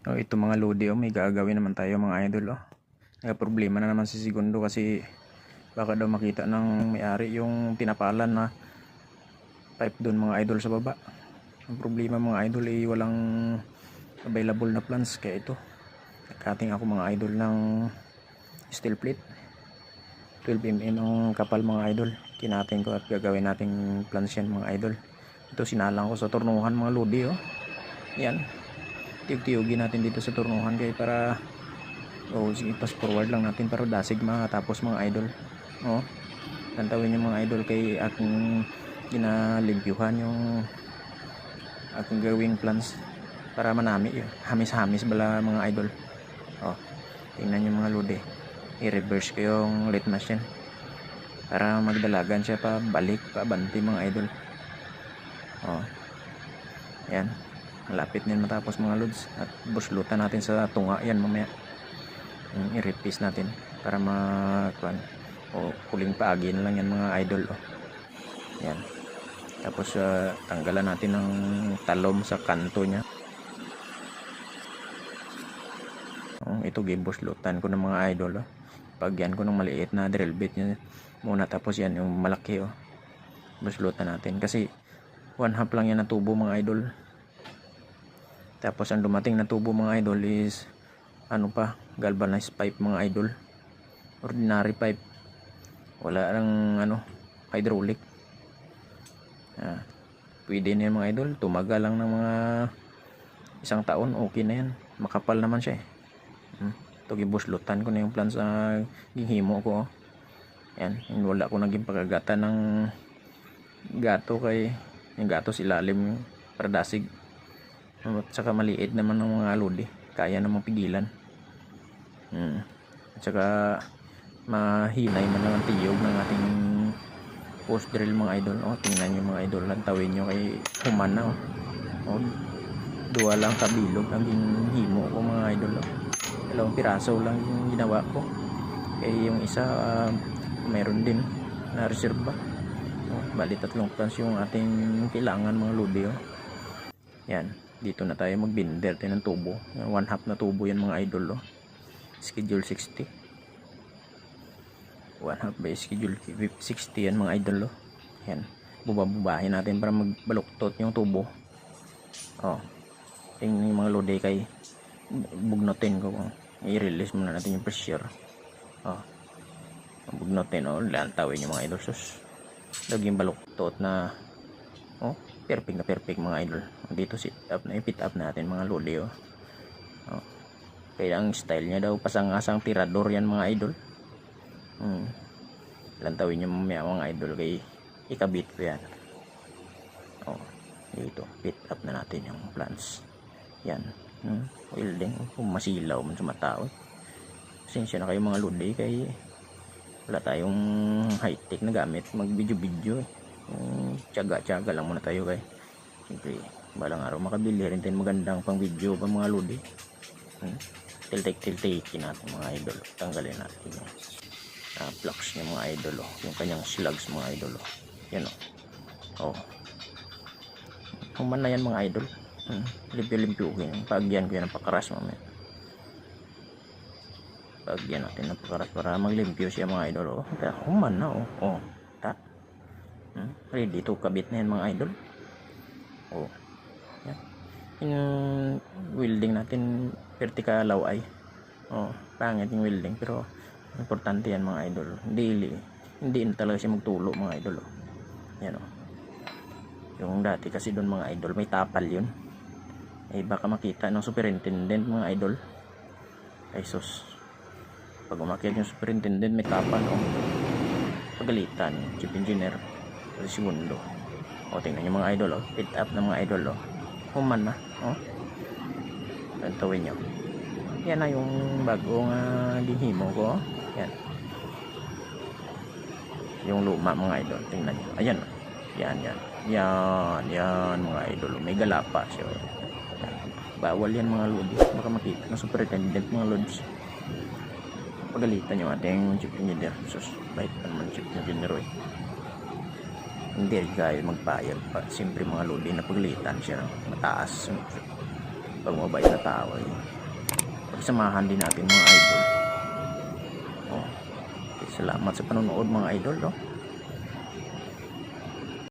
Oh, ito mga lodi, oh, may gagawin naman tayo mga idol. Oh. Problema na naman si Segundo kasi baka daw makita ng may-ari yung tinapalan na pipe doon mga idol sa baba. Ang problema mga idol ay walang available na plans, kaya ito nagkating ako mga idol ng steel plate 12mm ang kapal mga idol. Kinating ko at gagawin nating plans yan mga idol. Ito sinalang ko sa turnuhan mga lodi. Oh. Yan, tiyug-tiyugin natin dito sa turnuhan kaya para sige, pass forward lang natin para dasig matapos mga idol. Tantawin yung mga idol kay aking ginalimpyuhan yung aking gawing plans para manami yun. Hamis-hamis bala mga idol. Tingnan yung mga lodi, i-reverse ko yung litmas yan para magdalagan siya pa balik pa banti mga idol. Yan, malapit din matapos mga lods at buslutan natin sa tunga yan mamaya. I-repiece natin para huling paagi na lang yan mga idol. Yan, tapos tanggalan natin ng talom sa kanto nya. Ito gibuslutan ko ng mga idol. Pagyan ko ng maliit na drill bit nya muna, tapos yan yung malaki buslutan natin kasi 1/2 lang yan na tubo mga idol. Tapos ang dumating na tubo mga idol is galvanized pipe mga idol, ordinary pipe, wala lang hydraulic. Pwede na yan mga idol, tumagal lang ng mga 1 taon, okay na yan, makapal naman siya ito gibuslutan ko na yung plan sa gihimo ko. Yan, wala ko naging pagagatan ng gato kay yung gato silalim para dasig, at saka maliit naman ng mga lodi, kaya namang pigilan. At saka mahinay man lang ang tiyog ng ating post drill mga idol. Tingnan nyo mga idol, lantawin nyo kay human na. Duwa lang kabilog ang himo ko mga idol. 2 piraso lang yung ginawa ko, kaya yung isa mayroon din na reserva. Bali 3 plans yung ating kailangan mga lodi. Yan, dito na tayo magbinder tayo ng tubo, 1/2 na tubo yan mga idol. Schedule 60, 1/2 by schedule 60 yan mga idol. Yan, bubabahin natin para magbaluktot yung tubo. Tingnan yung mga lodi kay bugnutin ko. I-release muna natin yung pressure. Bugnutin, lantawin yung mga idol. Laging baluktot na perfect na perfect mga idol. Dito sit up na, i-pit up natin mga lodi. Kaya ang style nya daw pasang-asang tirador yan mga idol. Lantawin nyo mamaya mga idol kay ikabit ko yan. Dito pit up na natin yung plans yan. Welding, masilaw man sa matao. Pasensya na kayo mga lodi kay wala tayong high tech na gamit mag video. Tiyaga lang muna tayo kay siyempre balang araw makabili rin tayo magandang pang video pa mga lodi. Tiltik natin mga idol, tanggalin natin yung plugs niya mga idol, yung kanyang slugs mga idol. Yan human na yan mga idol. Limpyo-limpyuhin, pagyan ko yan ng pakaras mamaya. Pagyan natin ng pakaras para maglimpyo siya mga idol. Human na ready to kabit na yan mga idol. Yan. Yung welding natin vertical laway. Pangit yung welding pero importante yan mga idol. Hindi na talaga siya magtulo mga idol. Yan yung dati kasi doon mga idol may tapal yun, baka makita ng superintendent mga idol. Ay sus, pag umakyat yung superintendent may tapal pagalitan chief engineer sa Segundo. Tingnan nyo mga idol, pit up ng mga idol. Human na tawin nyo. Yan na yung bagong gihimo ko. Yan yung luma mga idol, tingnan nyo. Ayan, yan mga idol, may galapa siya. Bawal yan mga lodi, baka makita ng superintendent mga lods. Pagalitan yung ating chief engineer. Sus, bait naman chief engineer hindi kayo magpayag pa. Siyempre mga lodi na pagalitan siya mataas. pag mabait na tao eh. Pagsamahan din natin mga idol. Oh, salamat sa panonood mga idol.